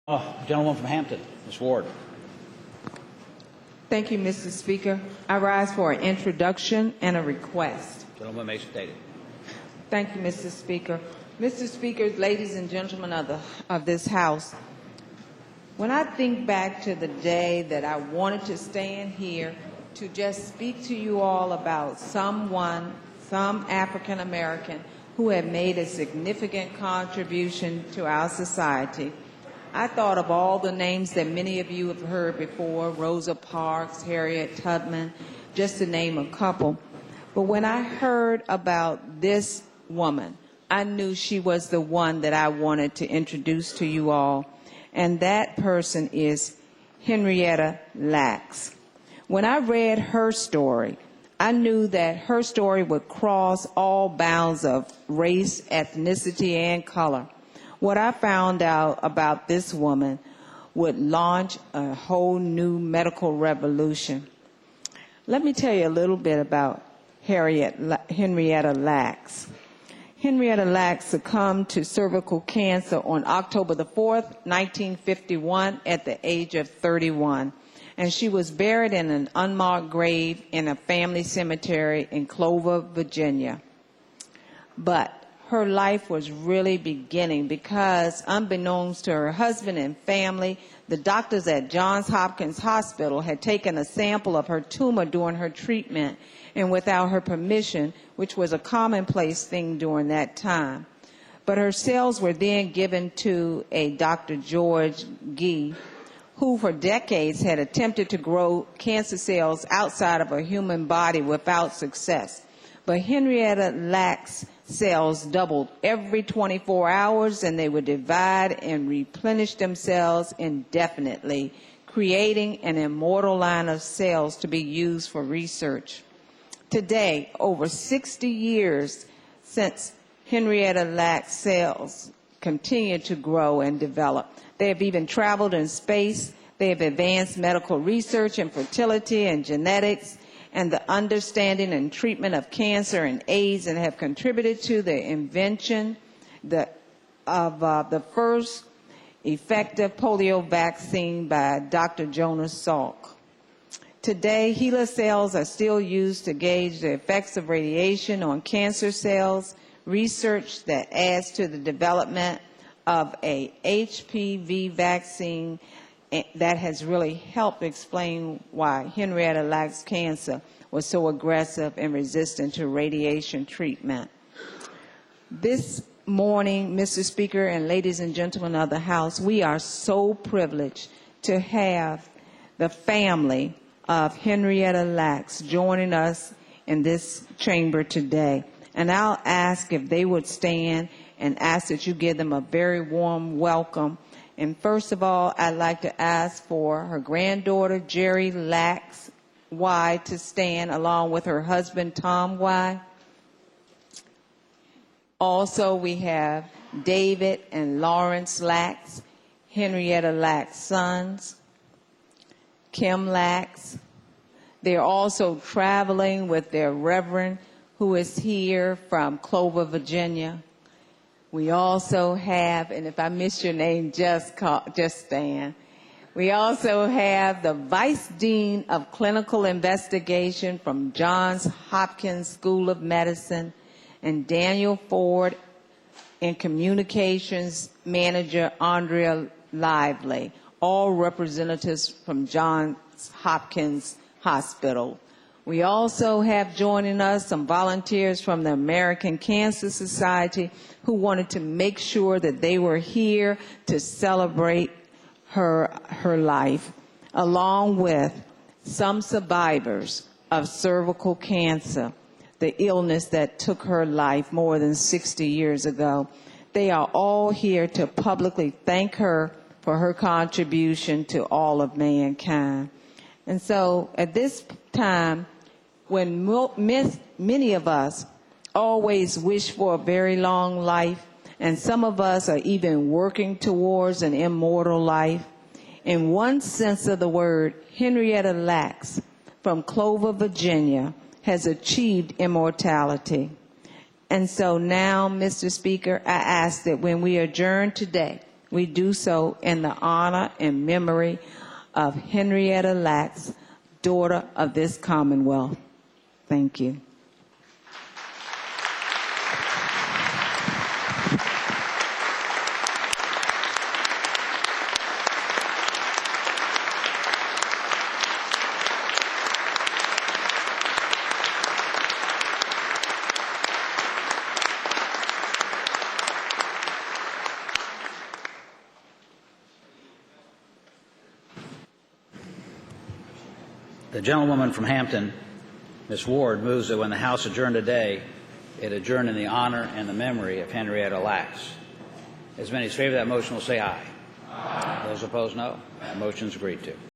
Gentleman from Hampton, Ms. Ward. Thank you, Mr. Speaker. I rise for an introduction and a request. Gentleman may state it. Thank you, Mr. Speaker. Mr. Speaker, ladies and gentlemen of this House, when I think back to the day that I wanted to stand here to just speak to you all about some African American who had made a significant contribution to our society, I thought of all the names that many of you have heard before: Rosa Parks, Harriet Tubman, just to name a couple. But when I heard about this woman, I knew she was the one that I wanted to introduce to you all, and that person is Henrietta Lacks. When I read her story, I knew that her story would cross all bounds of race, ethnicity, and color. What I found out about this woman would launch a whole new medical revolution. Let me tell you a little bit about Henrietta Lacks. Henrietta Lacks succumbed to cervical cancer on October the 4th, 1951, at the age of 31. And she was buried in an unmarked grave in a family cemetery in Clover, Virginia. But her life was really beginning because, unbeknownst to her husband and family, the doctors at Johns Hopkins Hospital had taken a sample of her tumor during her treatment and without her permission, which was a commonplace thing during that time. But her cells were then given to a Dr. George Gee, who for decades had attempted to grow cancer cells outside of a human body without success. But Henrietta Lacks' cells doubled every 24 hours, and they would divide and replenish themselves indefinitely, creating an immortal line of cells to be used for research. Today, over 60 years since Henrietta Lacks' cells continue to grow and develop. They have even traveled in space. They have advanced medical research in fertility and genetics and the understanding and treatment of cancer and AIDS, and have contributed to the invention of the first effective polio vaccine by Dr. Jonas Salk. Today, HeLa cells are still used to gauge the effects of radiation on cancer cells, research that adds to the development of a HPV vaccine that has really helped explain why Henrietta Lacks' cancer was so aggressive and resistant to radiation treatment. This morning, Mr. Speaker and ladies and gentlemen of the House, we are so privileged to have the family of Henrietta Lacks joining us in this chamber today. And I'll ask if they would stand and ask that you give them a very warm welcome. And first of all, I'd like to ask for her granddaughter, Jerry Lacks Y, to stand along with her husband, Tom Y. Also, we have David and Lawrence Lacks, Henrietta Lacks' sons, Kim Lacks. They're also traveling with their reverend, who is here from Clover, Virginia. We also have, and if I miss your name, just stand. We also have the Vice Dean of Clinical Investigation from Johns Hopkins School of Medicine, and Daniel Ford, and Communications Manager Andrea Lively, all representatives from Johns Hopkins Hospital. We also have joining us some volunteers from the American Cancer Society who wanted to make sure that they were here to celebrate her life, along with some survivors of cervical cancer, the illness that took her life more than 60 years ago. They are all here to publicly thank her for her contribution to all of mankind. And so at this time, when many of us always wish for a very long life, and some of us are even working towards an immortal life, in one sense of the word, Henrietta Lacks from Clover, Virginia, has achieved immortality. And so now, Mr. Speaker, I ask that when we adjourn today, we do so in the honor and memory of Henrietta Lacks, daughter of this Commonwealth. Thank you. The gentlewoman from Hampton, Ms. Ward, moves that when the House adjourn today, it adjourn in the honor and the memory of Henrietta Lacks. As many as favor that motion will say aye. Aye. Those opposed, no. That motion is agreed to.